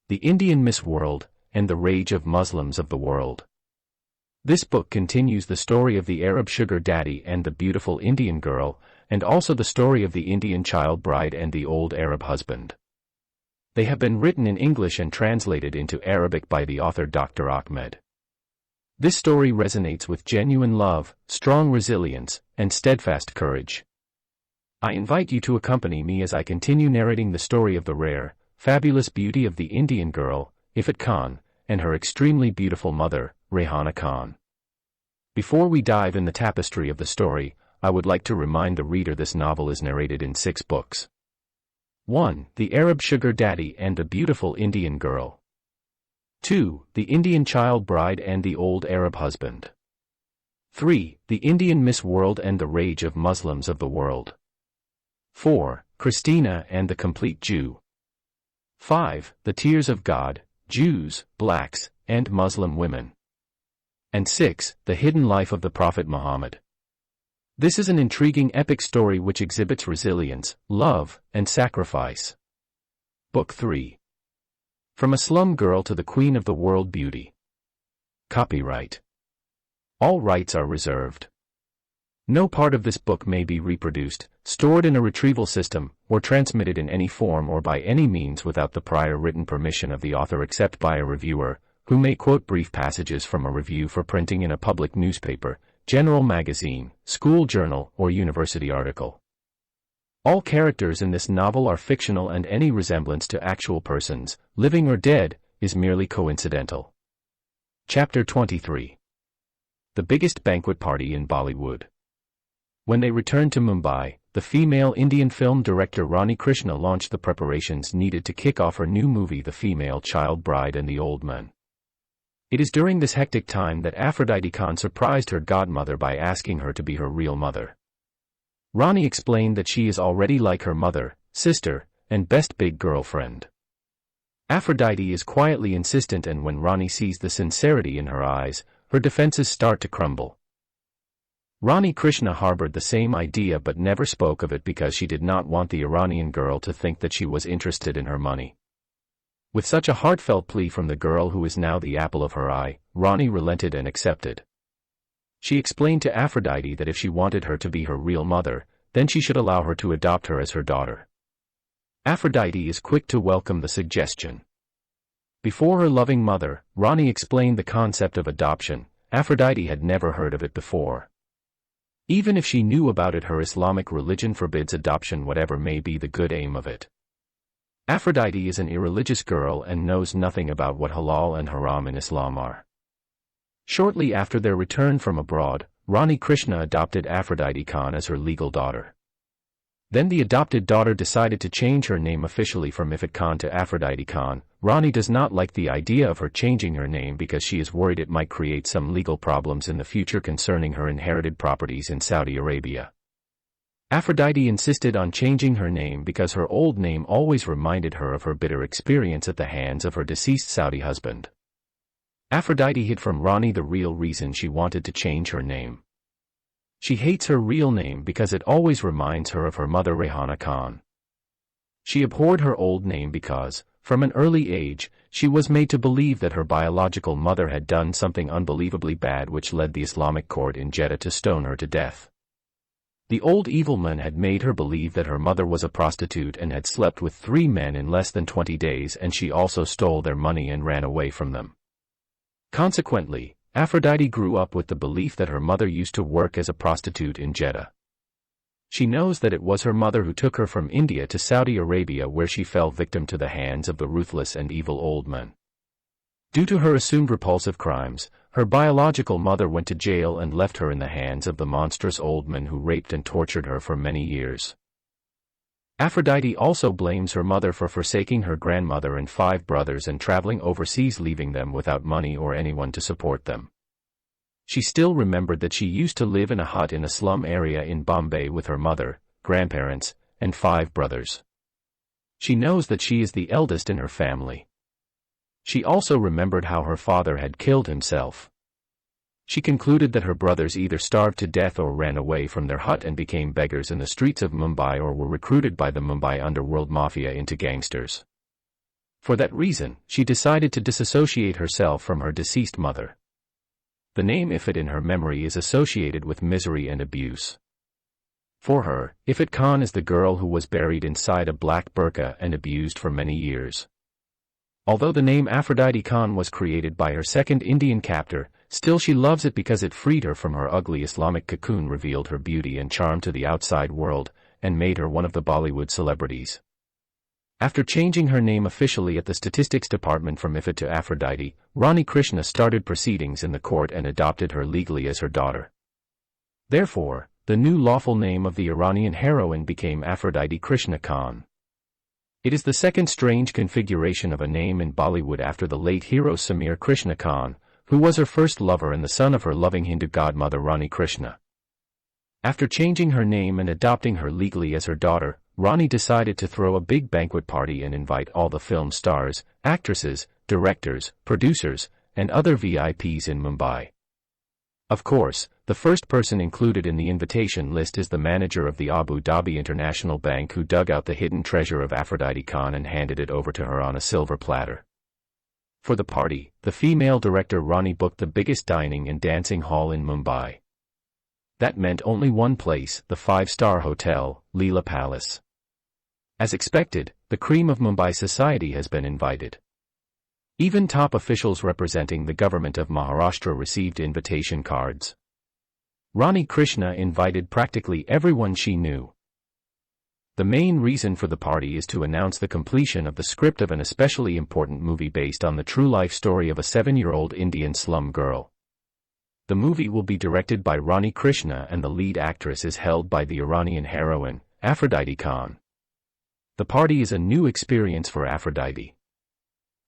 The Indian Miss World, and the Rage of Muslims of the World. This book continues the story of the Arab sugar daddy and the beautiful Indian girl, and also the story of the Indian child bride and the old Arab husband. They have been written in English and translated into Arabic by the author Dr. Ahmed. This story resonates with genuine love, strong resilience, and steadfast courage. I invite you to accompany me as I continue narrating the story of the rare, fabulous beauty of the Indian girl, Ifat Khan, and her extremely beautiful mother, Rehana Khan. Before we dive in the tapestry of the story, I would like to remind the reader this novel is narrated in 6 books. 1. The Arab Sugar Daddy and the Beautiful Indian Girl. 2. The Indian Child Bride and the Old Arab Husband. 3. The Indian Miss World and the Rage of Muslims of the World. 4. Christina and the Complete Jew. 5. The Tears of God, Jews, Blacks, and Muslim Women. And 6. The Hidden Life of the Prophet Muhammad. This is an intriguing epic story which exhibits resilience, love, and sacrifice. Book 3. From a Slum Girl to the Queen of the World Beauty. Copyright. All rights are reserved. No part of this book may be reproduced, stored in a retrieval system, or transmitted in any form or by any means without the prior written permission of the author except by a reviewer, who may quote brief passages from a review for printing in a public newspaper, general magazine, school journal, or university article. All characters in this novel are fictional and any resemblance to actual persons, living or dead, is merely coincidental. Chapter 23. The Biggest Banquet Party in Bollywood. When they returned to Mumbai, the female Indian film director Rani Krishna launched the preparations needed to kick off her new movie The Female Child Bride and the Old Man. It is during this hectic time that Aphrodite Khan surprised her godmother by asking her to be her real mother. Rani explained that she is already like her mother, sister, and best big girlfriend. Aphrodite is quietly insistent, and when Rani sees the sincerity in her eyes, her defenses start to crumble. Rani Krishna harbored the same idea but never spoke of it because she did not want the Iranian girl to think that she was interested in her money. With such a heartfelt plea from the girl who is now the apple of her eye, Rani relented and accepted. She explained to Aphrodite that if she wanted her to be her real mother, then she should allow her to adopt her as her daughter. Aphrodite is quick to welcome the suggestion. Before her loving mother, Rani explained the concept of adoption. Aphrodite had never heard of it before. Even if she knew about it, her Islamic religion forbids adoption, whatever may be the good aim of it. Aphrodite is an irreligious girl and knows nothing about what halal and haram in Islam are. Shortly after their return from abroad, Rani Krishna adopted Aphrodite Khan as her legal daughter. Then the adopted daughter decided to change her name officially from Ifat Khan to Aphrodite Khan. Rani does not like the idea of her changing her name because she is worried it might create some legal problems in the future concerning her inherited properties in Saudi Arabia. Aphrodite insisted on changing her name because her old name always reminded her of her bitter experience at the hands of her deceased Saudi husband. Aphrodite hid from Rani the real reason she wanted to change her name. She hates her real name because it always reminds her of her mother Rehana Khan. She abhorred her old name because, from an early age, she was made to believe that her biological mother had done something unbelievably bad which led the Islamic court in Jeddah to stone her to death. The old evil man had made her believe that her mother was a prostitute and had slept with 3 men in less than 20 days, and she also stole their money and ran away from them. Consequently, Aphrodite grew up with the belief that her mother used to work as a prostitute in Jeddah. She knows that it was her mother who took her from India to Saudi Arabia, where she fell victim to the hands of the ruthless and evil old man. Due to her assumed repulsive crimes, her biological mother went to jail and left her in the hands of the monstrous old man who raped and tortured her for many years. Aphrodite also blames her mother for forsaking her grandmother and 5 brothers and traveling overseas, leaving them without money or anyone to support them. She still remembered that she used to live in a hut in a slum area in Bombay with her mother, grandparents, and 5 brothers. She knows that she is the eldest in her family. She also remembered how her father had killed himself. She concluded that her brothers either starved to death or ran away from their hut and became beggars in the streets of Mumbai, or were recruited by the Mumbai underworld mafia into gangsters. For that reason, she decided to disassociate herself from her deceased mother. The name Ifat in her memory is associated with misery and abuse. For her, Ifat Khan is the girl who was buried inside a black burqa and abused for many years. Although the name Aphrodite Khan was created by her second Indian captor, still she loves it because it freed her from her ugly Islamic cocoon, revealed her beauty and charm to the outside world, and made her one of the Bollywood celebrities. After changing her name officially at the Statistics Department from Ifat to Aphrodite, Rani Krishna started proceedings in the court and adopted her legally as her daughter. Therefore, the new lawful name of the Iranian heroine became Aphrodite Krishna Khan. It is the second strange configuration of a name in Bollywood after the late hero Samir Krishna Khan, who was her first lover and the son of her loving Hindu godmother Rani Krishna. After changing her name and adopting her legally as her daughter, Rani decided to throw a big banquet party and invite all the film stars, actresses, directors, producers, and other VIPs in Mumbai. Of course, the first person included in the invitation list is the manager of the Abu Dhabi International Bank, who dug out the hidden treasure of Aphrodite Khan and handed it over to her on a silver platter. For the party, the female director Rani booked the biggest dining and dancing hall in Mumbai. That meant only one place, the five-star hotel, Leela Palace. As expected, the cream of Mumbai society has been invited. Even top officials representing the government of Maharashtra received invitation cards. Rani Krishna invited practically everyone she knew. The main reason for the party is to announce the completion of the script of an especially important movie based on the true life story of a 7-year-old Indian slum girl. The movie will be directed by Rani Krishna and the lead actress is held by the Iranian heroine, Aphrodite Khan. The party is a new experience for Aphrodite.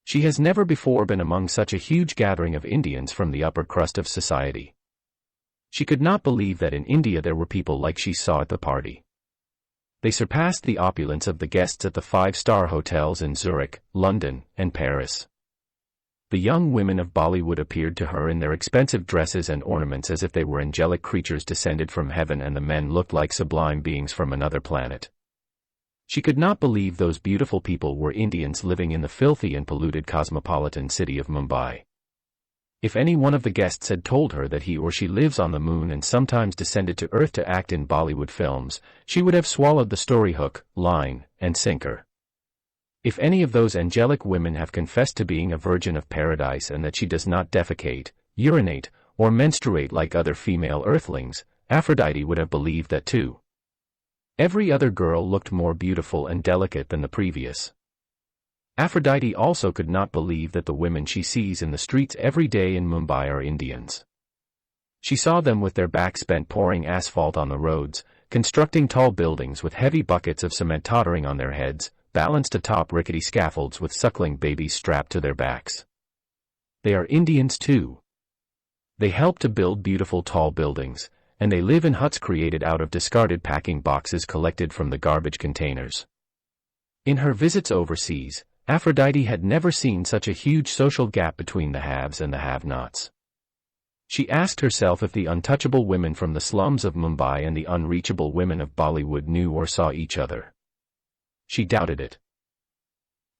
She has never before been among such a huge gathering of Indians from the upper crust of society. She could not believe that in India there were people like she saw at the party. They surpassed the opulence of the guests at the five-star hotels in Zurich, London, and Paris. The young women of Bollywood appeared to her in their expensive dresses and ornaments as if they were angelic creatures descended from heaven, and the men looked like sublime beings from another planet. She could not believe those beautiful people were Indians living in the filthy and polluted cosmopolitan city of Mumbai. If any one of the guests had told her that he or she lives on the moon and sometimes descended to earth to act in Bollywood films, she would have swallowed the story hook, line, and sinker. If any of those angelic women have confessed to being a virgin of paradise and that she does not defecate, urinate, or menstruate like other female earthlings, Aphrodite would have believed that too. Every other girl looked more beautiful and delicate than the previous. Aphrodite also could not believe that the women she sees in the streets every day in Mumbai are Indians. She saw them with their backs bent pouring asphalt on the roads, constructing tall buildings with heavy buckets of cement tottering on their heads, balanced atop rickety scaffolds with suckling babies strapped to their backs. They are Indians too. They help to build beautiful tall buildings, and they live in huts created out of discarded packing boxes collected from the garbage containers. In her visits overseas, Aphrodite had never seen such a huge social gap between the haves and the have-nots. She asked herself if the untouchable women from the slums of Mumbai and the unreachable women of Bollywood knew or saw each other. She doubted it.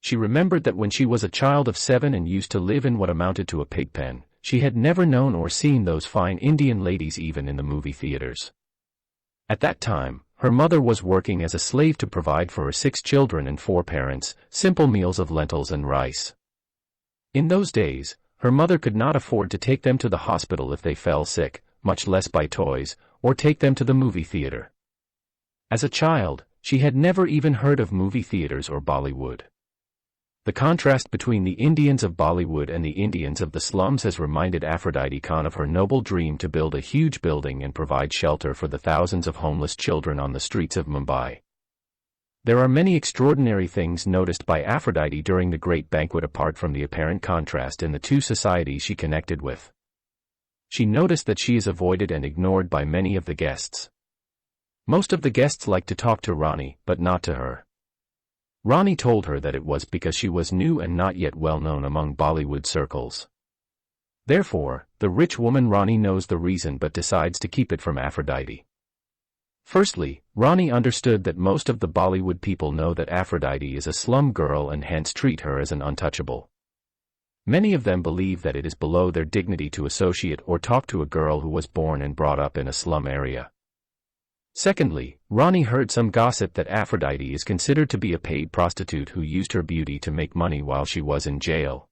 She remembered that when she was a child of 7 and used to live in what amounted to a pig pen, she had never known or seen those fine Indian ladies even in the movie theaters. At that time, her mother was working as a slave to provide for her 6 children and 4 parents, simple meals of lentils and rice. In those days, her mother could not afford to take them to the hospital if they fell sick, much less buy toys, or take them to the movie theater. As a child, she had never even heard of movie theaters or Bollywood. The contrast between the Indians of Bollywood and the Indians of the slums has reminded Aphrodite Khan of her noble dream to build a huge building and provide shelter for the thousands of homeless children on the streets of Mumbai. There are many extraordinary things noticed by Aphrodite during the great banquet apart from the apparent contrast in the two societies she connected with. She noticed that she is avoided and ignored by many of the guests. Most of the guests like to talk to Rani, but not to her. Rani told her that it was because she was new and not yet well known among Bollywood circles. Therefore, the rich woman Rani knows the reason but decides to keep it from Aphrodite. Firstly, Rani understood that most of the Bollywood people know that Aphrodite is a slum girl and hence treat her as an untouchable. Many of them believe that it is below their dignity to associate or talk to a girl who was born and brought up in a slum area. Secondly, Rani heard some gossip that Aphrodite is considered to be a paid prostitute who used her beauty to make money while she was in jail.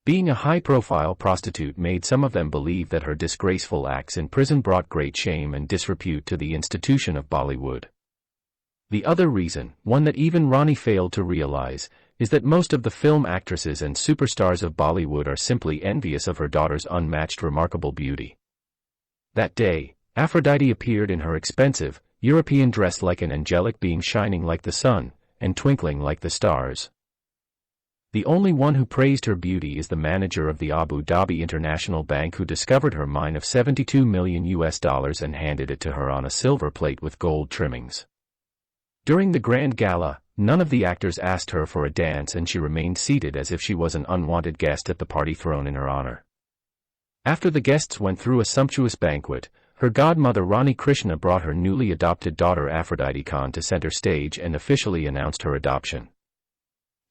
Being a high-profile prostitute made some of them believe that her disgraceful acts in prison brought great shame and disrepute to the institution of Bollywood. The other reason, one that even Rani failed to realize, is that most of the film actresses and superstars of Bollywood are simply envious of her daughter's unmatched remarkable beauty. That day, Aphrodite appeared in her expensive, European dress like an angelic being shining like the sun, and twinkling like the stars. The only one who praised her beauty is the manager of the Abu Dhabi International Bank who discovered her mine of $72 million and handed it to her on a silver plate with gold trimmings. During the grand gala, none of the actors asked her for a dance and she remained seated as if she was an unwanted guest at the party thrown in her honor. After the guests went through a sumptuous banquet, her godmother Rani Krishna brought her newly adopted daughter Aphrodite Khan to center stage and officially announced her adoption.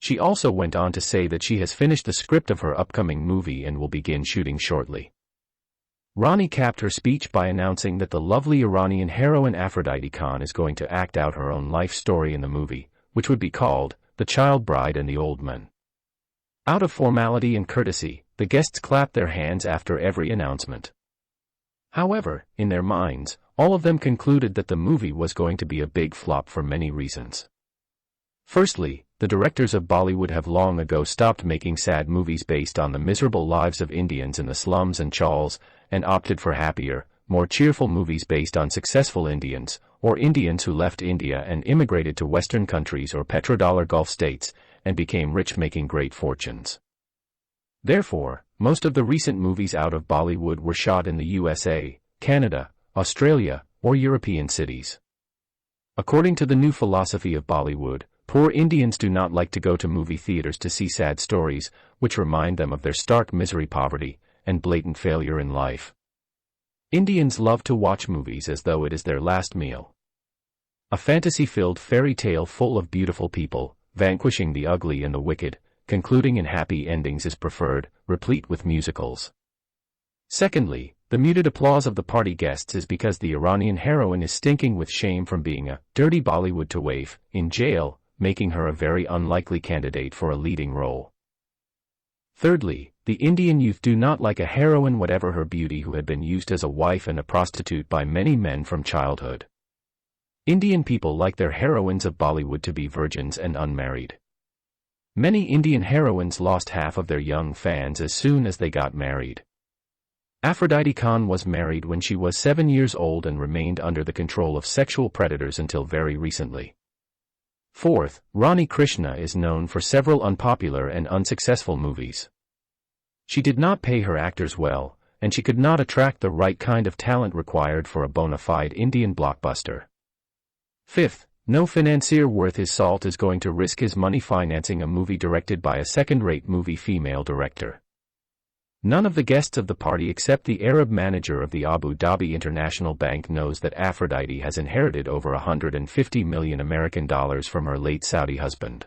She also went on to say that she has finished the script of her upcoming movie and will begin shooting shortly. Rani capped her speech by announcing that the lovely Iranian heroine Aphrodite Khan is going to act out her own life story in the movie, which would be called The Child Bride and the Old Man. Out of formality and courtesy, the guests clapped their hands after every announcement. However, in their minds, all of them concluded that the movie was going to be a big flop for many reasons. Firstly, the directors of Bollywood have long ago stopped making sad movies based on the miserable lives of Indians in the slums and chawls, and opted for happier, more cheerful movies based on successful Indians, or Indians who left India and immigrated to Western countries or petrodollar Gulf states, and became rich making great fortunes. Therefore, most of the recent movies out of Bollywood were shot in the USA, Canada, Australia, or European cities. According to the new philosophy of Bollywood, poor Indians do not like to go to movie theaters to see sad stories, which remind them of their stark misery, poverty, and blatant failure in life. Indians love to watch movies as though it is their last meal. A fantasy-filled fairy tale full of beautiful people, vanquishing the ugly and the wicked, concluding in happy endings is preferred, replete with musicals. Secondly, the muted applause of the party guests is because the Iranian heroine is stinking with shame from being a dirty Bollywood to waif in jail, making her a very unlikely candidate for a leading role. Thirdly, the Indian youth do not like a heroine whatever her beauty who had been used as a wife and a prostitute by many men from childhood. Indian people like their heroines of Bollywood to be virgins and unmarried. Many Indian heroines lost half of their young fans as soon as they got married. Aphrodite Khan was married when she was 7 years old and remained under the control of sexual predators until very recently. Fourth, Rani Krishna is known for several unpopular and unsuccessful movies. She did not pay her actors well, and she could not attract the right kind of talent required for a bona fide Indian blockbuster. Fifth, no financier worth his salt is going to risk his money financing a movie directed by a second-rate movie female director. None of the guests of the party except the Arab manager of the Abu Dhabi International Bank knows that Aphrodite has inherited over $150 million from her late Saudi husband.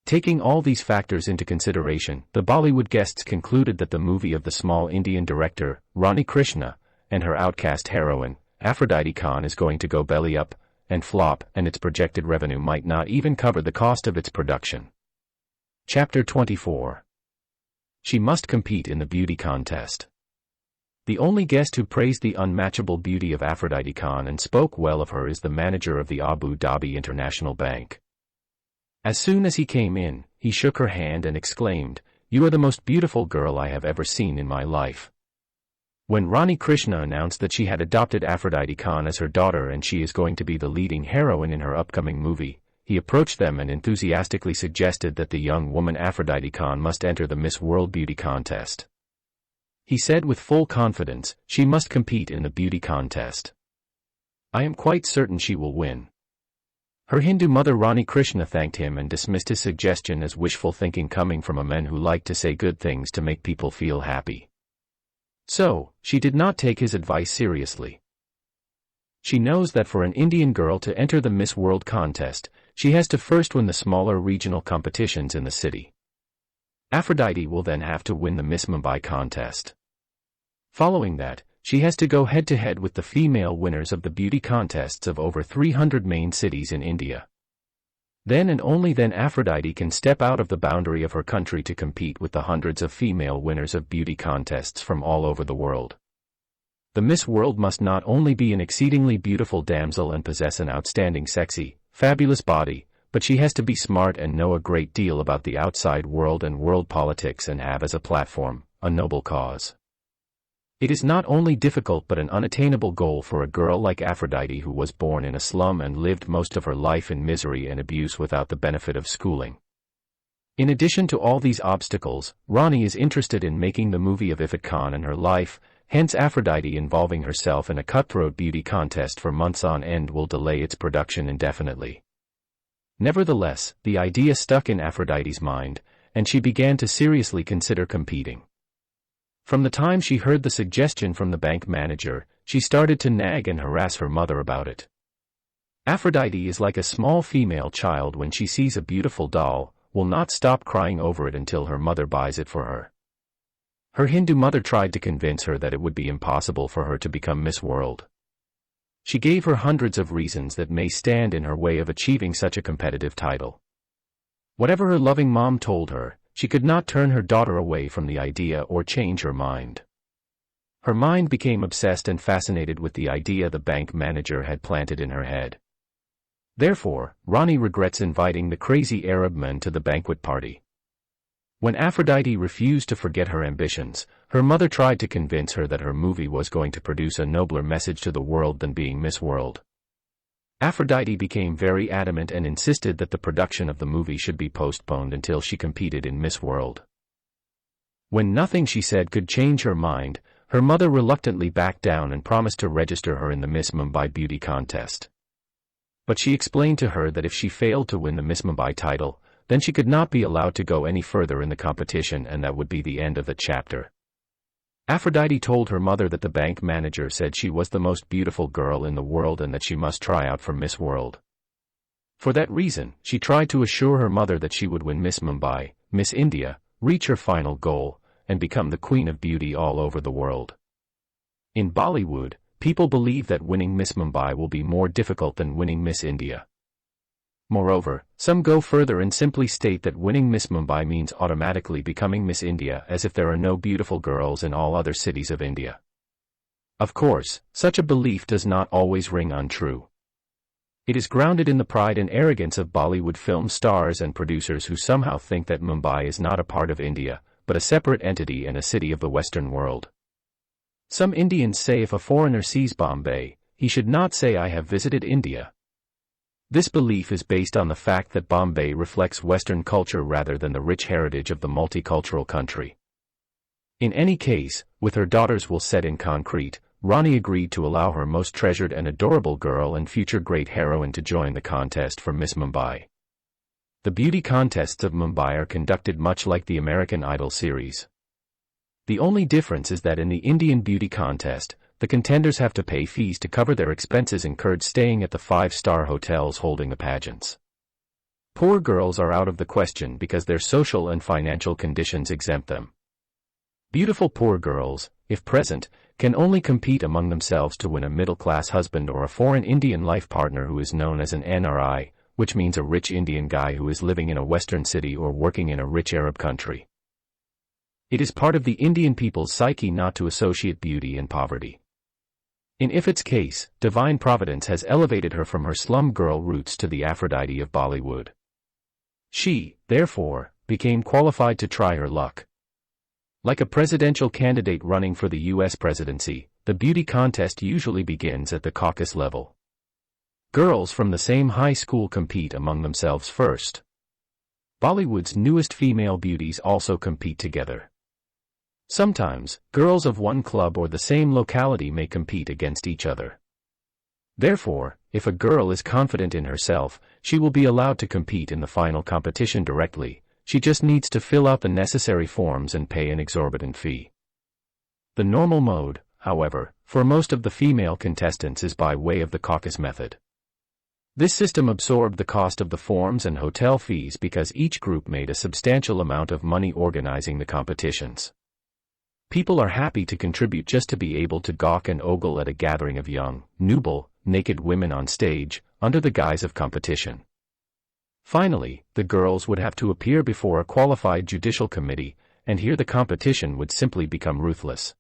Taking all these factors into consideration, the Bollywood guests concluded that the movie of the small Indian director, Rani Krishna, and her outcast heroine, Aphrodite Khan is going to go belly up and flop, and its projected revenue might not even cover the cost of its production. Chapter 24. She must compete in the beauty contest. The only guest who praised the unmatchable beauty of Aphrodite Khan and spoke well of her is the manager of the Abu Dhabi International Bank. As soon as he came in, he shook her hand and exclaimed, "You are the most beautiful girl I have ever seen in my life." When Rani Krishna announced that she had adopted Aphrodite Khan as her daughter and she is going to be the leading heroine in her upcoming movie, he approached them and enthusiastically suggested that the young woman Aphrodite Khan must enter the Miss World Beauty Contest. He said with full confidence, "She must compete in the beauty contest. I am quite certain she will win." Her Hindu mother Rani Krishna thanked him and dismissed his suggestion as wishful thinking coming from a man who liked to say good things to make people feel happy. So, she did not take his advice seriously. She knows that for an Indian girl to enter the Miss World contest, she has to first win the smaller regional competitions in the city. Aphrodite will then have to win the Miss Mumbai contest. Following that, she has to go head-to-head with the female winners of the beauty contests of over 300 main cities in India. Then and only then Aphrodite can step out of the boundary of her country to compete with the hundreds of female winners of beauty contests from all over the world. The Miss World must not only be an exceedingly beautiful damsel and possess an outstanding sexy, fabulous body, but she has to be smart and know a great deal about the outside world and world politics and have as a platform, a noble cause. It is not only difficult but an unattainable goal for a girl like Aphrodite who was born in a slum and lived most of her life in misery and abuse without the benefit of schooling. In addition to all these obstacles, Ronnie is interested in making the movie of Ifat Khan and her life, hence Aphrodite involving herself in a cutthroat beauty contest for months on end will delay its production indefinitely. Nevertheless, the idea stuck in Aphrodite's mind, and she began to seriously consider competing. From the time she heard the suggestion from the bank manager, she started to nag and harass her mother about it. Aphrodite is like a small female child when she sees a beautiful doll, will not stop crying over it until her mother buys it for her. Her Hindu mother tried to convince her that it would be impossible for her to become Miss World. She gave her hundreds of reasons that may stand in her way of achieving such a competitive title. Whatever her loving mom told her, she could not turn her daughter away from the idea or change her mind. Her mind became obsessed and fascinated with the idea the bank manager had planted in her head. Therefore, Ronnie regrets inviting the crazy Arab men to the banquet party. When Aphrodite refused to forget her ambitions, her mother tried to convince her that her movie was going to produce a nobler message to the world than being Miss World. Aphrodite became very adamant and insisted that the production of the movie should be postponed until she competed in Miss World. When nothing she said could change her mind, her mother reluctantly backed down and promised to register her in the Miss Mumbai beauty contest. But she explained to her that if she failed to win the Miss Mumbai title, then she could not be allowed to go any further in the competition and that would be the end of the chapter. Aphrodite told her mother that the bank manager said she was the most beautiful girl in the world and that she must try out for Miss World. For that reason, she tried to assure her mother that she would win Miss Mumbai, Miss India, reach her final goal, and become the Queen of Beauty all over the world. In Bollywood, people believe that winning Miss Mumbai will be more difficult than winning Miss India. Moreover, some go further and simply state that winning Miss Mumbai means automatically becoming Miss India, as if there are no beautiful girls in all other cities of India. Of course, such a belief does not always ring untrue. It is grounded in the pride and arrogance of Bollywood film stars and producers who somehow think that Mumbai is not a part of India, but a separate entity and a city of the Western world. Some Indians say if a foreigner sees Bombay, he should not say I have visited India. This belief is based on the fact that Bombay reflects Western culture rather than the rich heritage of the multicultural country. In any case, with her daughters will set in concrete, Ronnie agreed to allow her most treasured and adorable girl and future great heroine to join the contest for Miss Mumbai. The beauty contests of Mumbai are conducted much like the American Idol series. The only difference is that in the Indian beauty contest, the contenders have to pay fees to cover their expenses incurred staying at the 5-star hotels holding the pageants. Poor girls are out of the question because their social and financial conditions exempt them. Beautiful poor girls, if present, can only compete among themselves to win a middle-class husband or a foreign Indian life partner who is known as an NRI, which means a rich Indian guy who is living in a Western city or working in a rich Arab country. It is part of the Indian people's psyche not to associate beauty and poverty. In Ifat's case, divine providence has elevated her from her slum girl roots to the Aphrodite of Bollywood. She, therefore, became qualified to try her luck. Like a presidential candidate running for the U.S. presidency, the beauty contest usually begins at the caucus level. Girls from the same high school compete among themselves first. Bollywood's newest female beauties also compete together. Sometimes, girls of one club or the same locality may compete against each other. Therefore, if a girl is confident in herself, she will be allowed to compete in the final competition directly. She just needs to fill out the necessary forms and pay an exorbitant fee. The normal mode, however, for most of the female contestants is by way of the caucus method. This system absorbed the cost of the forms and hotel fees because each group made a substantial amount of money organizing the competitions. People are happy to contribute just to be able to gawk and ogle at a gathering of young, nubile, naked women on stage, under the guise of competition. Finally, the girls would have to appear before a qualified judicial committee, and here the competition would simply become ruthless.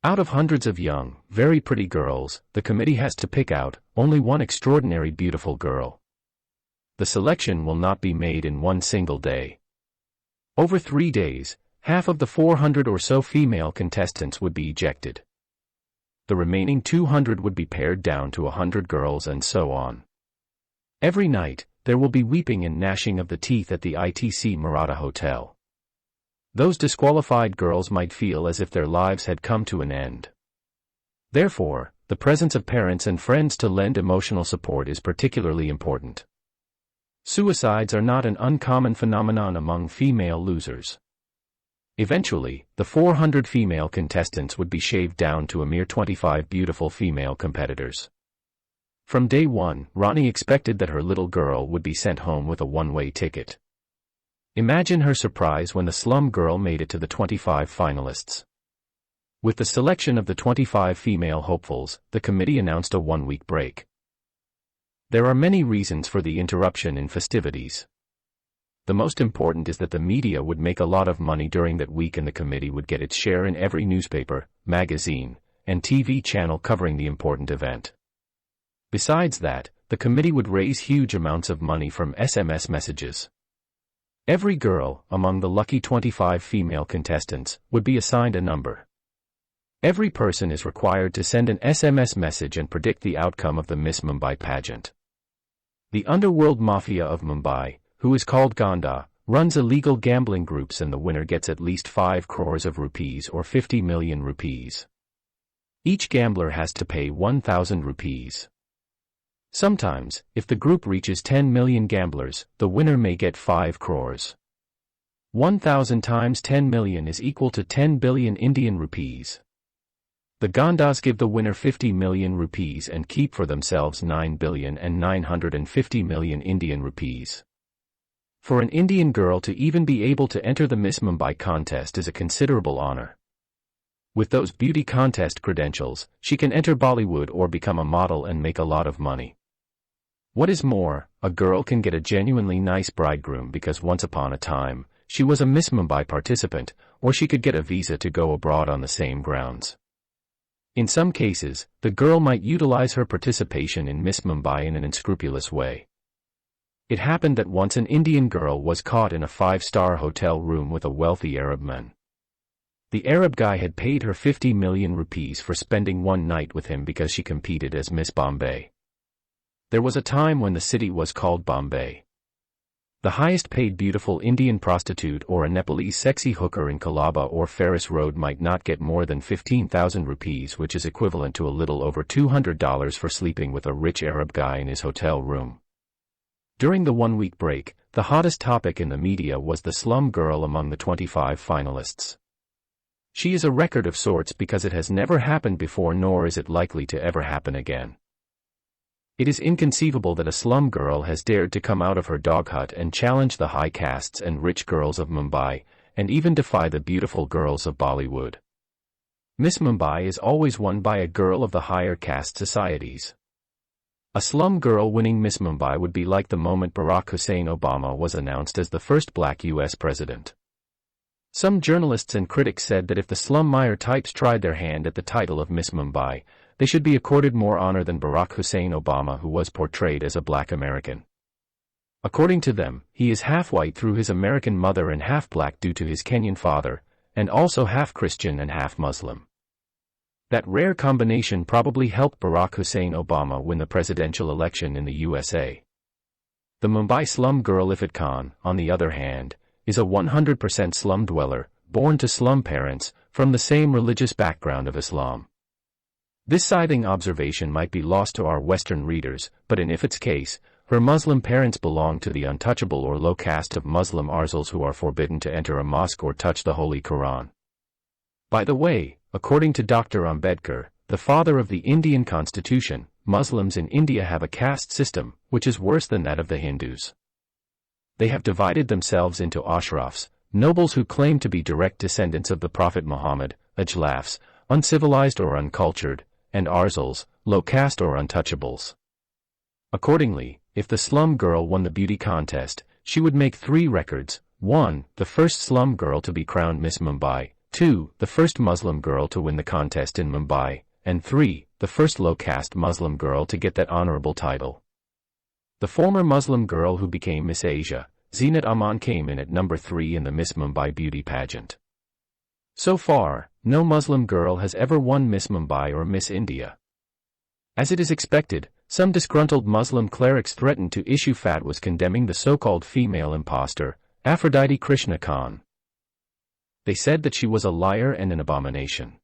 Out of hundreds of young, very pretty girls, the committee has to pick out only one extraordinary beautiful girl. The selection will not be made in one single day. Over 3 days, half of the 400 or so female contestants would be ejected. The remaining 200 would be pared down to 100 girls and so on. Every night, there will be weeping and gnashing of the teeth at the ITC Maratha Hotel. Those disqualified girls might feel as if their lives had come to an end. Therefore, the presence of parents and friends to lend emotional support is particularly important. Suicides are not an uncommon phenomenon among female losers. Eventually, the 400 female contestants would be shaved down to a mere 25 beautiful female competitors. From day one, Rani expected that her little girl would be sent home with a one-way ticket. Imagine her surprise when the slum girl made it to the 25 finalists. With the selection of the 25 female hopefuls, the committee announced a one-week break. There are many reasons for the interruption in festivities. The most important is that the media would make a lot of money during that week and the committee would get its share in every newspaper, magazine, and TV channel covering the important event. Besides that, the committee would raise huge amounts of money from SMS messages. Every girl, among the lucky 25 female contestants, would be assigned a number. Every person is required to send an SMS message and predict the outcome of the Miss Mumbai pageant. The underworld mafia of Mumbai, who is called Ganda, runs illegal gambling groups and the winner gets at least 5 crores of rupees or 50 million rupees. Each gambler has to pay 1,000 rupees. Sometimes, if the group reaches 10 million gamblers, the winner may get 5 crores. 1,000 times 10 million is equal to 10 billion Indian rupees. The Gandas give the winner 50 million rupees and keep for themselves 9 billion and 950 million Indian rupees. For an Indian girl to even be able to enter the Miss Mumbai contest is a considerable honor. With those beauty contest credentials, she can enter Bollywood or become a model and make a lot of money. What is more, a girl can get a genuinely nice bridegroom because once upon a time, she was a Miss Mumbai participant, or she could get a visa to go abroad on the same grounds. In some cases, the girl might utilize her participation in Miss Mumbai in an unscrupulous way. It happened that once an Indian girl was caught in a 5-star hotel room with a wealthy Arab man. The Arab guy had paid her 50 million rupees for spending one night with him because she competed as Miss Bombay. There was a time when the city was called Bombay. The highest paid beautiful Indian prostitute or a Nepalese sexy hooker in Colaba or Ferris Road might not get more than 15,000 rupees, which is equivalent to a little over $200 for sleeping with a rich Arab guy in his hotel room. During the one-week break, the hottest topic in the media was the slum girl among the 25 finalists. She is a record of sorts because it has never happened before nor is it likely to ever happen again. It is inconceivable that a slum girl has dared to come out of her dog hut and challenge the high castes and rich girls of Mumbai, and even defy the beautiful girls of Bollywood. Miss Mumbai is always won by a girl of the higher caste societies. A slum girl winning Miss Mumbai would be like the moment Barack Hussein Obama was announced as the first black U.S. president. Some journalists and critics said that if the slum-mire types tried their hand at the title of Miss Mumbai, they should be accorded more honor than Barack Hussein Obama, who was portrayed as a black American. According to them, he is half white through his American mother and half black due to his Kenyan father, and also half Christian and half Muslim. That rare combination probably helped Barack Hussein Obama win the presidential election in the USA. The Mumbai slum girl Ifat Khan, on the other hand, is a 100% slum dweller, born to slum parents, from the same religious background of Islam. This scything observation might be lost to our Western readers, but in Ifat's case, her Muslim parents belong to the untouchable or low caste of Muslim Arzals who are forbidden to enter a mosque or touch the Holy Quran. By the way, according to Dr. Ambedkar, the father of the Indian constitution, Muslims in India have a caste system, which is worse than that of the Hindus. They have divided themselves into ashrafs, nobles who claim to be direct descendants of the Prophet Muhammad, ajlafs, uncivilized or uncultured, and arzals, low caste or untouchables. Accordingly, if the slum girl won the beauty contest, she would make 3 records: 1. The first slum girl to be crowned Miss Mumbai, 2. The first Muslim girl to win the contest in Mumbai, and 3. The first low-caste Muslim girl to get that honorable title. The former Muslim girl who became Miss Asia, Zeenat Aman, came in at number 3 in the Miss Mumbai beauty pageant. So far, no Muslim girl has ever won Miss Mumbai or Miss India. As it is expected, some disgruntled Muslim clerics threatened to issue fatwas condemning the so-called female impostor, Aphrodite Krishna Khan. They said that she was a liar and an abomination.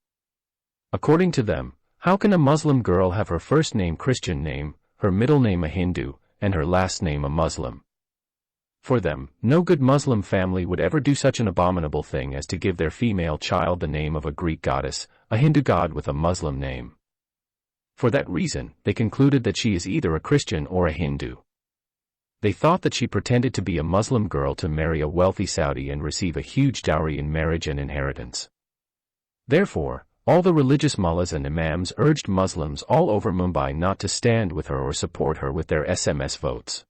According to them, how can a Muslim girl have her first name Christian name, her middle name a Hindu, and her last name a Muslim? For them, no good Muslim family would ever do such an abominable thing as to give their female child the name of a Greek goddess, a Hindu god with a Muslim name. For that reason, they concluded that she is either a Christian or a Hindu. They thought that she pretended to be a Muslim girl to marry a wealthy Saudi and receive a huge dowry in marriage and inheritance. Therefore, all the religious mullahs and imams urged Muslims all over Mumbai not to stand with her or support her with their SMS votes.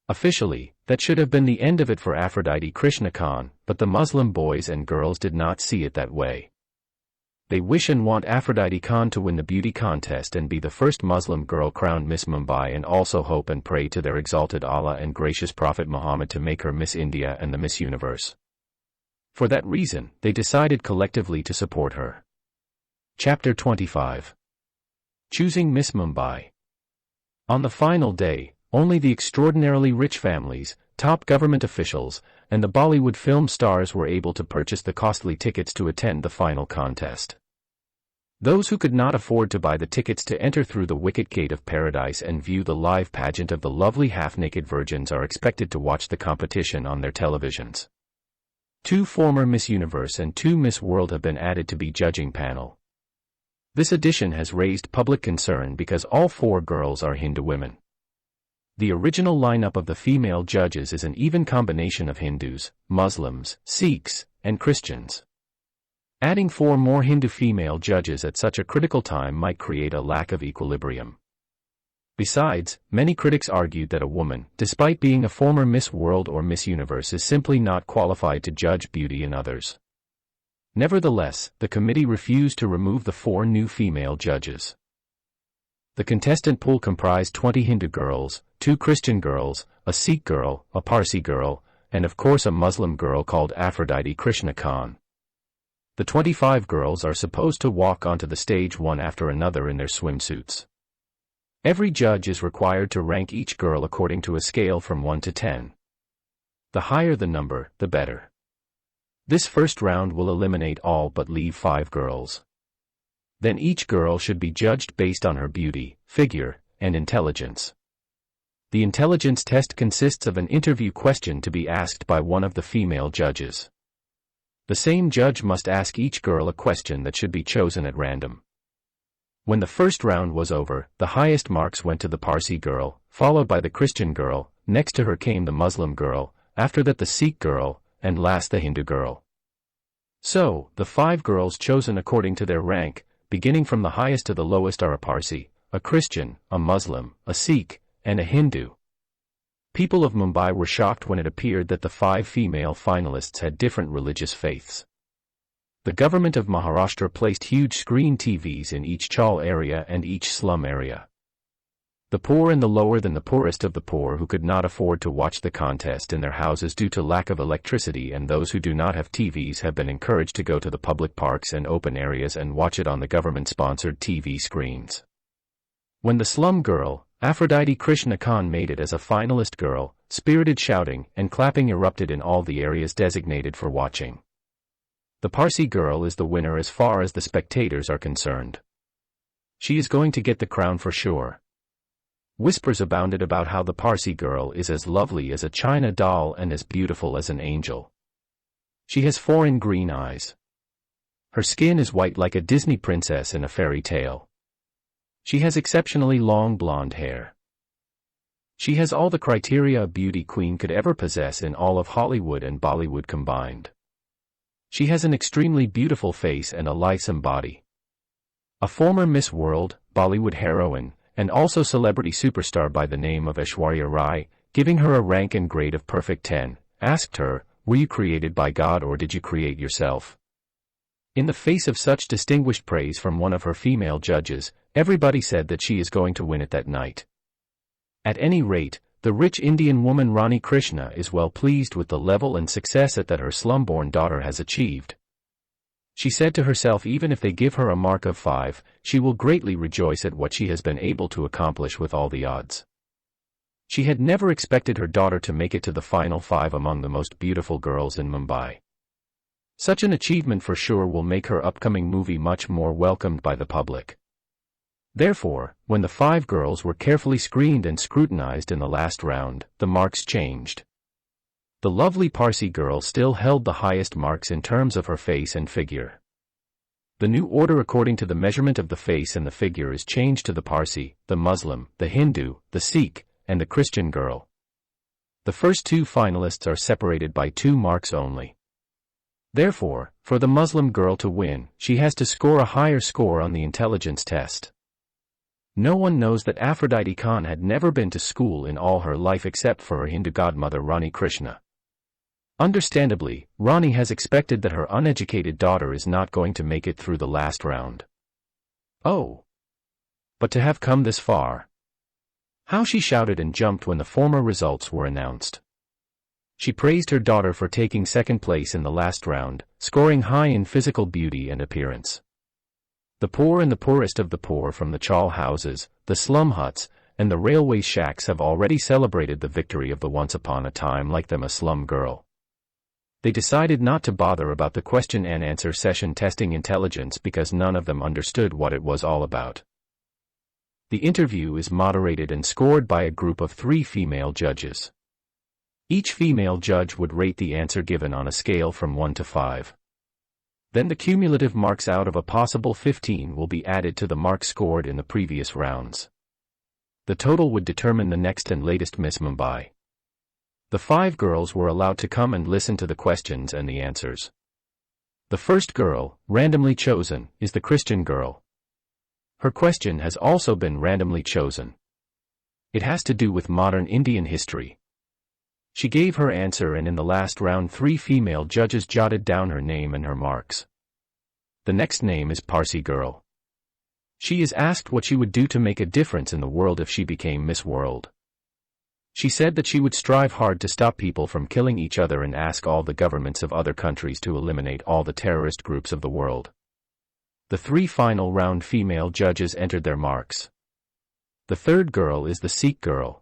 Officially, that should have been the end of it for Aphrodite Krishna Khan, but the Muslim boys and girls did not see it that way. They wish and want Aphrodite Khan to win the beauty contest and be the first Muslim girl crowned Miss Mumbai, and also hope and pray to their exalted Allah and gracious Prophet Muhammad to make her Miss India and the Miss Universe. For that reason, they decided collectively to support her. Chapter 25. Choosing Miss Mumbai. On the final day, only the extraordinarily rich families, top government officials, and the Bollywood film stars were able to purchase the costly tickets to attend the final contest. Those who could not afford to buy the tickets to enter through the wicket gate of paradise and view the live pageant of the lovely half-naked virgins are expected to watch the competition on their televisions. 2 former Miss Universe and 2 Miss World have been added to be judging panel. This addition has raised public concern because all 4 girls are Hindu women. The original lineup of the female judges is an even combination of Hindus, Muslims, Sikhs, and Christians. Adding 4 more Hindu female judges at such a critical time might create a lack of equilibrium. Besides, many critics argued that a woman, despite being a former Miss World or Miss Universe, is simply not qualified to judge beauty in others. Nevertheless, the committee refused to remove the 4 new female judges. The contestant pool comprised 20 Hindu girls, 2 Christian girls, a Sikh girl, a Parsi girl, and of course a Muslim girl called Aphrodite Krishna Khan. The 25 girls are supposed to walk onto the stage one after another in their swimsuits. Every judge is required to rank each girl according to a scale from 1 to 10. The higher the number, the better. This first round will eliminate all but leave 5 girls. Then each girl should be judged based on her beauty, figure, and intelligence. The intelligence test consists of an interview question to be asked by one of the female judges. The same judge must ask each girl a question that should be chosen at random. When the first round was over, the highest marks went to the Parsi girl, followed by the Christian girl, next to her came the Muslim girl, after that the Sikh girl, and last the Hindu girl. So, the 5 girls chosen according to their rank, beginning from the highest to the lowest, are a Parsi, a Christian, a Muslim, a Sikh, and a Hindu. People of Mumbai were shocked when it appeared that the 5 female finalists had different religious faiths. The government of Maharashtra placed huge screen TVs in each chawl area and each slum area. The poor and the lower than the poorest of the poor who could not afford to watch the contest in their houses due to lack of electricity, and those who do not have TVs have been encouraged to go to the public parks and open areas and watch it on the government-sponsored TV screens. When the slum girl, Aphrodite Krishna Khan, made it as a finalist girl, spirited shouting and clapping erupted in all the areas designated for watching. The Parsi girl is the winner as far as the spectators are concerned. She is going to get the crown for sure. Whispers abounded about how the Parsi girl is as lovely as a China doll and as beautiful as an angel. She has foreign green eyes. Her skin is white like a Disney princess in a fairy tale. She has exceptionally long blonde hair. She has all the criteria a beauty queen could ever possess in all of Hollywood and Bollywood combined. She has an extremely beautiful face and a lithesome body. A former Miss World, Bollywood heroine, and also celebrity superstar by the name of Aishwarya Rai, giving her a rank and grade of perfect 10, asked her, "Were you created by God or did you create yourself?" In the face of such distinguished praise from one of her female judges, everybody said that she is going to win it that night. At any rate, the rich Indian woman Rani Krishna is well pleased with the level and success that her slum-born daughter has achieved. She said to herself, even if they give her a mark of 5, she will greatly rejoice at what she has been able to accomplish with all the odds. She had never expected her daughter to make it to the final 5 among the most beautiful girls in Mumbai. Such an achievement for sure will make her upcoming movie much more welcomed by the public. Therefore, when the 5 girls were carefully screened and scrutinized in the last round, the marks changed. The lovely Parsi girl still held the highest marks in terms of her face and figure. The new order according to the measurement of the face and the figure is changed to the Parsi, the Muslim, the Hindu, the Sikh, and the Christian girl. The first 2 finalists are separated by 2 marks only. Therefore, for the Muslim girl to win, she has to score a higher score on the intelligence test. No one knows that Aphrodite Khan had never been to school in all her life except for her Hindu godmother Rani Krishna. Understandably, Rani has expected that her uneducated daughter is not going to make it through the last round. Oh! But to have come this far! How she shouted and jumped when the former results were announced. She praised her daughter for taking second place in the last round, scoring high in physical beauty and appearance. The poor and the poorest of the poor from the chawl houses, the slum huts, and the railway shacks have already celebrated the victory of the once upon a time like them a slum girl. They decided not to bother about the question and answer session testing intelligence because none of them understood what it was all about. The interview is moderated and scored by a group of 3 female judges. Each female judge would rate the answer given on a scale from 1 to 5. Then the cumulative marks out of a possible 15 will be added to the marks scored in the previous rounds. The total would determine the next and latest Miss Mumbai. The 5 girls were allowed to come and listen to the questions and the answers. The first girl, randomly chosen, is the Christian girl. Her question has also been randomly chosen. It has to do with modern Indian history. She gave her answer and in the last round 3 female judges jotted down her name and her marks. The next name is Parsi girl. She is asked what she would do to make a difference in the world if she became Miss World. She said that she would strive hard to stop people from killing each other and ask all the governments of other countries to eliminate all the terrorist groups of the world. The 3 final round female judges entered their marks. The third girl is the Sikh girl.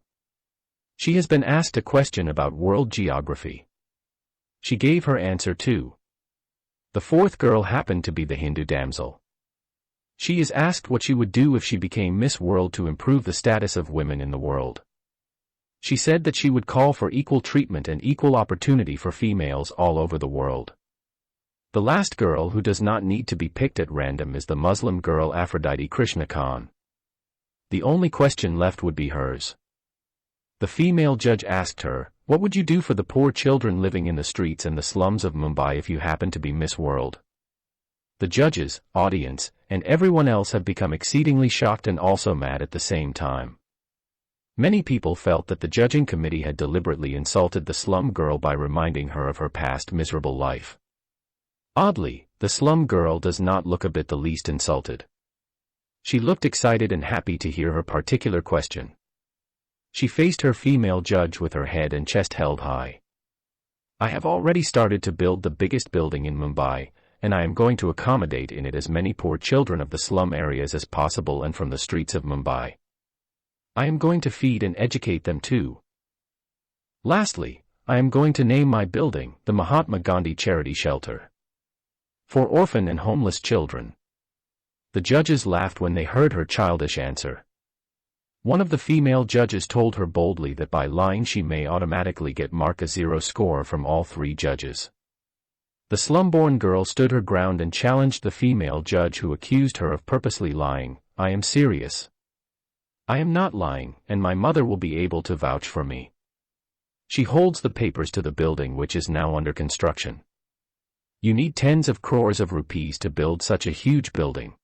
She has been asked a question about world geography. She gave her answer too. The fourth girl happened to be the Hindu damsel. She is asked what she would do if she became Miss World to improve the status of women in the world. She said that she would call for equal treatment and equal opportunity for females all over the world. The last girl who does not need to be picked at random is the Muslim girl Aphrodite Krishna Khan. The only question left would be hers. The female judge asked her, "What would you do for the poor children living in the streets and the slums of Mumbai if you happened to be Miss World?" The judges, audience, and everyone else have become exceedingly shocked and also mad at the same time. Many people felt that the judging committee had deliberately insulted the slum girl by reminding her of her past miserable life. Oddly, the slum girl does not look a bit the least insulted. She looked excited and happy to hear her particular question. She faced her female judge with her head and chest held high. "I have already started to build the biggest building in Mumbai, and I am going to accommodate in it as many poor children of the slum areas as possible and from the streets of Mumbai. I am going to feed and educate them too. Lastly, I am going to name my building the Mahatma Gandhi Charity Shelter for orphan and homeless children." The judges laughed when they heard her childish answer. One of the female judges told her boldly that by lying she may automatically get mark a 0 score from all 3 judges. The slum-born girl stood her ground and challenged the female judge who accused her of purposely lying. I am serious. I am not lying, and my mother will be able to vouch for me. She holds the papers to the building which is now under construction. You need tens of crores of rupees to build such a huge building.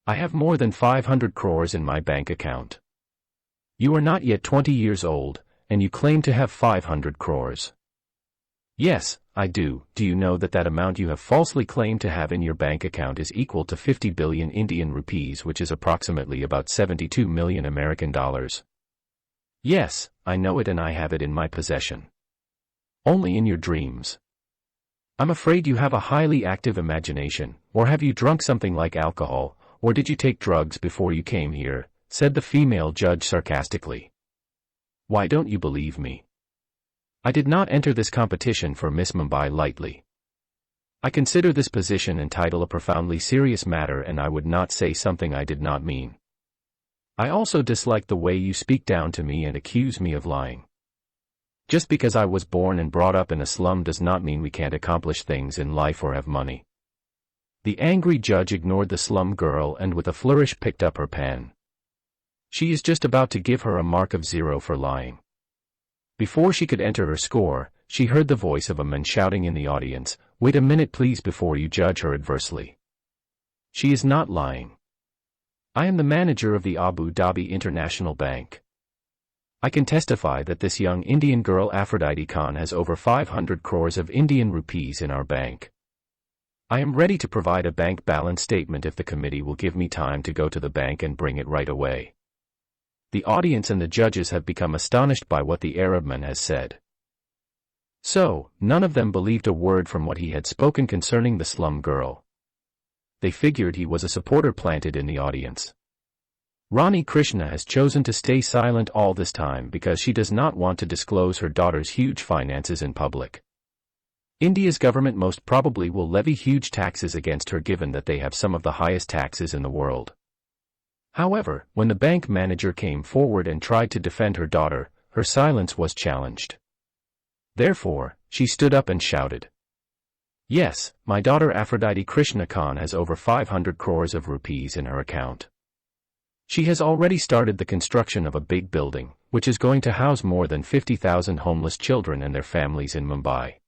I have more than 500 crores in my bank account. You are not yet 20 years old, and you claim to have 500 crores. Yes, I do. Do you know that that amount you have falsely claimed to have in your bank account is equal to 50 billion Indian rupees, which is approximately about 72 million American dollars? Yes, I know it, and I have it in my possession. Only in your dreams. I'm afraid you have a highly active imagination, or have you drunk something like alcohol, or did you take drugs before you came here, said the female judge sarcastically. Why don't you believe me? I did not enter this competition for Miss Mumbai lightly. I consider this position and title a profoundly serious matter, and I would not say something I did not mean. I also dislike the way you speak down to me and accuse me of lying. Just because I was born and brought up in a slum does not mean we can't accomplish things in life or have money. The angry judge ignored the slum girl and with a flourish picked up her pen. She is just about to give her a mark of 0 for lying. Before she could enter her score, she heard the voice of a man shouting in the audience, "Wait a minute please before you judge her adversely. She is not lying. I am the manager of the Abu Dhabi International Bank. I can testify that this young Indian girl Aphrodite Khan has over 500 crores of Indian rupees in our bank. I am ready to provide a bank balance statement if the committee will give me time to go to the bank and bring it right away." The audience and the judges have become astonished by what the Arab man has said. So, none of them believed a word from what he had spoken concerning the slum girl. They figured he was a supporter planted in the audience. Rani Krishna has chosen to stay silent all this time because she does not want to disclose her daughter's huge finances in public. India's government most probably will levy huge taxes against her given that they have some of the highest taxes in the world. However, when the bank manager came forward and tried to defend her daughter, her silence was challenged. Therefore, she stood up and shouted, "Yes, my daughter Aphrodite Krishna Khan has over 500 crores of rupees in her account. She has already started the construction of a big building, which is going to house more than 50,000 homeless children and their families in Mumbai.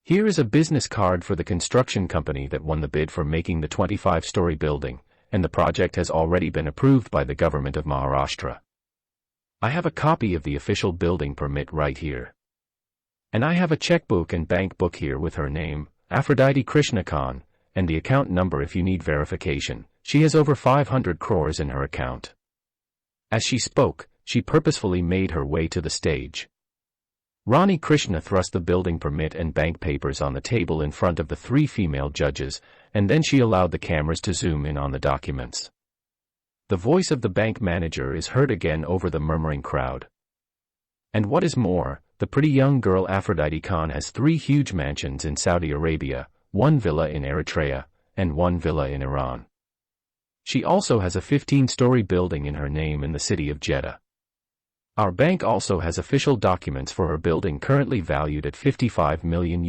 Here is a business card for the construction company that won the bid for making the 25-story building, and the project has already been approved by the government of Maharashtra. I have a copy of the official building permit right here. And I have a checkbook and bank book here with her name, Aphrodite Krishna Khan, and the account number if you need verification. She has over 500 crores in her account." As she spoke, she purposefully made her way to the stage. Rani Krishna thrust the building permit and bank papers on the table in front of the 3 female judges, and then she allowed the cameras to zoom in on the documents. The voice of the bank manager is heard again over the murmuring crowd. And what is more, the pretty young girl Aphrodite Khan has 3 huge mansions in Saudi Arabia, 1 villa in Eritrea, and 1 villa in Iran. She also has a 15-story building in her name in the city of Jeddah. Our bank also has official documents for her building currently valued at $55 million.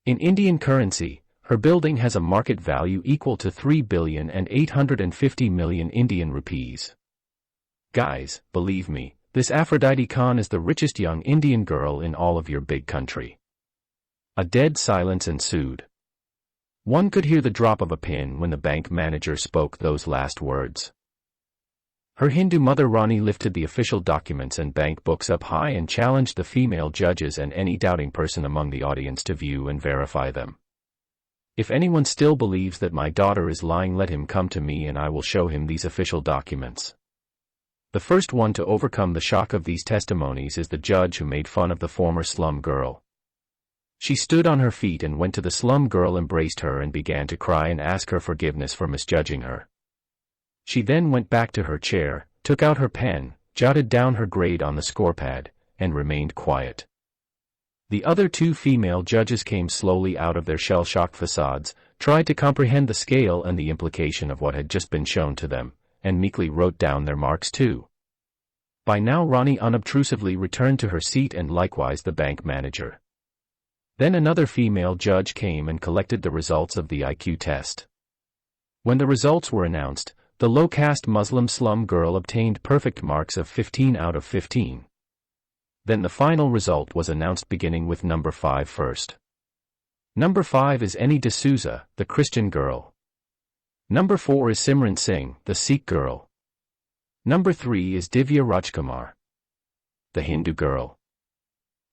In Indian currency, her building has a market value equal to 3,850 million Indian rupees. Guys, believe me, this Aphrodite Khan is the richest young Indian girl in all of your big country. A dead silence ensued. One could hear the drop of a pin when the bank manager spoke those last words. Her Hindu mother Rani lifted the official documents and bank books up high and challenged the female judges and any doubting person among the audience to view and verify them. If anyone still believes that my daughter is lying, let him come to me and I will show him these official documents. The first one to overcome the shock of these testimonies is the judge who made fun of the former slum girl. She stood on her feet and went to the slum girl, embraced her and began to cry and ask her forgiveness for misjudging her. She then went back to her chair, took out her pen, jotted down her grade on the scorepad, and remained quiet. The other 2 female judges came slowly out of their shell-shocked facades, tried to comprehend the scale and the implication of what had just been shown to them, and meekly wrote down their marks too. By now Rani unobtrusively returned to her seat and likewise the bank manager. Then another female judge came and collected the results of the IQ test. When the results were announced, the low-caste Muslim slum girl obtained perfect marks of 15 out of 15. Then the final result was announced, beginning with number 5 first. Number 5 is Eni D'Souza, the Christian girl. Number 4 is Simran Singh, the Sikh girl. Number 3 is Divya Rajkumar, the Hindu girl.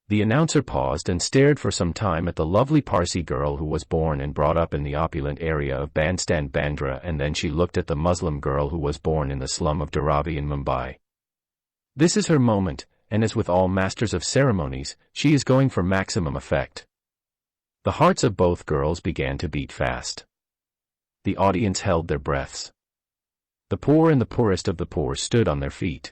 The announcer paused and stared for some time at the lovely Parsi girl who was born and brought up in the opulent area of Bandstand Bandra, and then she looked at the Muslim girl who was born in the slum of Dharavi in Mumbai. This is her moment, and as with all masters of ceremonies, she is going for maximum effect. The hearts of both girls began to beat fast. The audience held their breaths. The poor and the poorest of the poor stood on their feet.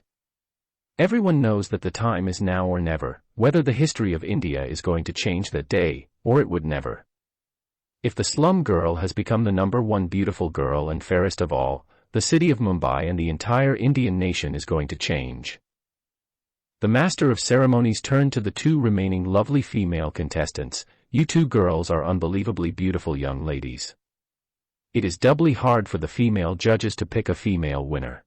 Everyone knows that the time is now or never, whether the history of India is going to change that day, or it would never. If the slum girl has become the number 1 beautiful girl and fairest of all, the city of Mumbai and the entire Indian nation is going to change. The master of ceremonies turned to the 2 remaining lovely female contestants. You 2 girls are unbelievably beautiful young ladies. It is doubly hard for the female judges to pick a female winner.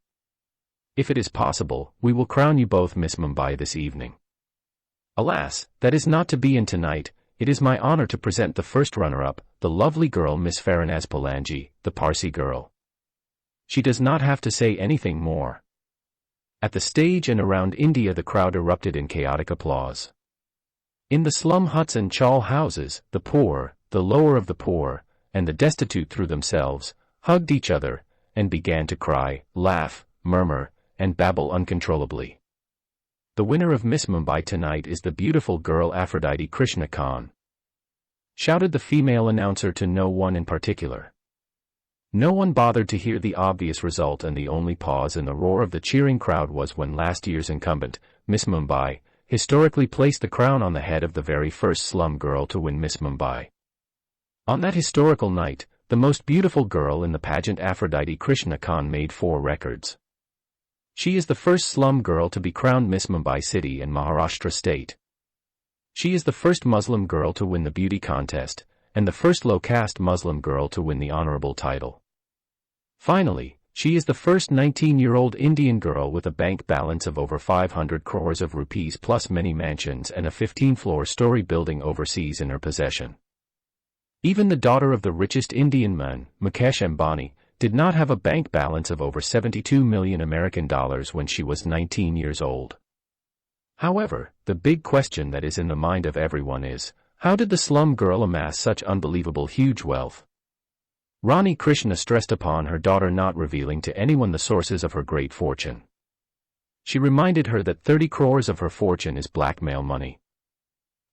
If it is possible, we will crown you both Miss Mumbai this evening. Alas, that is not to be, and tonight, it is my honor to present the first runner-up, the lovely girl Miss Farinaz Palanji, the Parsi girl. She does not have to say anything more. At the stage and around India the crowd erupted in chaotic applause. In the slum huts and chawl houses, the poor, the lower of the poor, and the destitute threw themselves, hugged each other, and began to cry, laugh, murmur, and babble uncontrollably. The winner of Miss Mumbai tonight is the beautiful girl Aphrodite Krishna Khan, shouted the female announcer to no one in particular. No one bothered to hear the obvious result, and the only pause in the roar of the cheering crowd was when last year's incumbent, Miss Mumbai, historically placed the crown on the head of the very first slum girl to win Miss Mumbai. On that historical night, the most beautiful girl in the pageant, Aphrodite Krishna Khan, made 4 records. She is the first slum girl to be crowned Miss Mumbai City and Maharashtra State. She is the first Muslim girl to win the beauty contest, and the first low-caste Muslim girl to win the honorable title. Finally, she is the first 19-year-old Indian girl with a bank balance of over 500 crores of rupees plus many mansions and a 15-floor story building overseas in her possession. Even the daughter of the richest Indian man, Mukesh Ambani, did not have a bank balance of over $72 million when she was 19 years old. However, the big question that is in the mind of everyone is, how did the slum girl amass such unbelievable huge wealth? Rani Krishna stressed upon her daughter not revealing to anyone the sources of her great fortune. She reminded her that 30 crores of her fortune is blackmail money.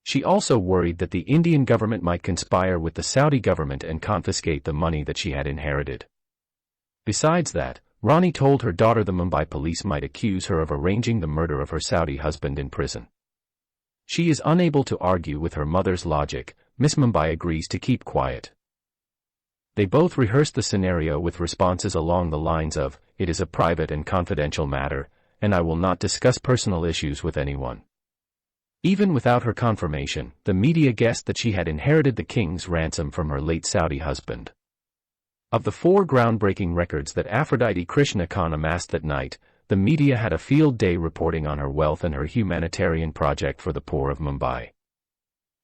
She also worried that the Indian government might conspire with the Saudi government and confiscate the money that she had inherited. Besides that, Rani told her daughter the Mumbai police might accuse her of arranging the murder of her Saudi husband in prison. She is unable to argue with her mother's logic. Miss Mumbai agrees to keep quiet. They both rehearsed the scenario with responses along the lines of, "It is a private and confidential matter, and I will not discuss personal issues with anyone." Even without her confirmation, the media guessed that she had inherited the king's ransom from her late Saudi husband. Of the 4 groundbreaking records that Aphrodite Krishna Khan amassed that night, the media had a field day reporting on her wealth and her humanitarian project for the poor of Mumbai.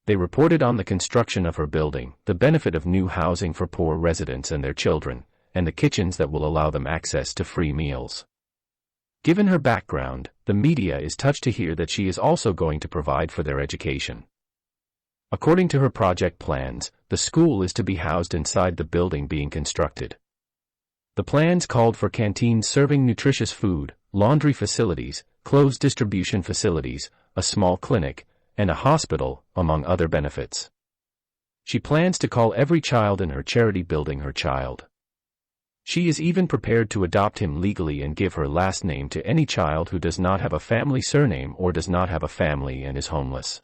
They reported on the construction of her building, the benefit of new housing for poor residents and their children, and the kitchens that will allow them access to free meals. Given her background, the media is touched to hear that she is also going to provide for their education. According to her project plans, the school is to be housed inside the building being constructed. The plans called for canteens serving nutritious food, laundry facilities, clothes distribution facilities, a small clinic, and a hospital, among other benefits. She plans to call every child in her charity building her child. She is even prepared to adopt him legally and give her last name to any child who does not have a family surname or does not have a family and is homeless.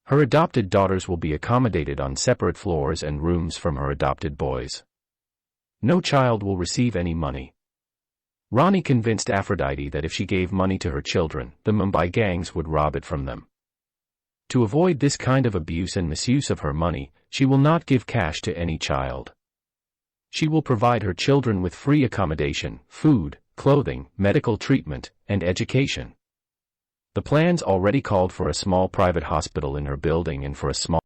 Her adopted daughters will be accommodated on separate floors and rooms from her adopted boys. No child will receive any money. Rani convinced Aphrodite that if she gave money to her children, the Mumbai gangs would rob it from them. To avoid this kind of abuse and misuse of her money, she will not give cash to any child. She will provide her children with free accommodation, food, clothing, medical treatment, and education. The plans already called for a small private hospital in her building and for a small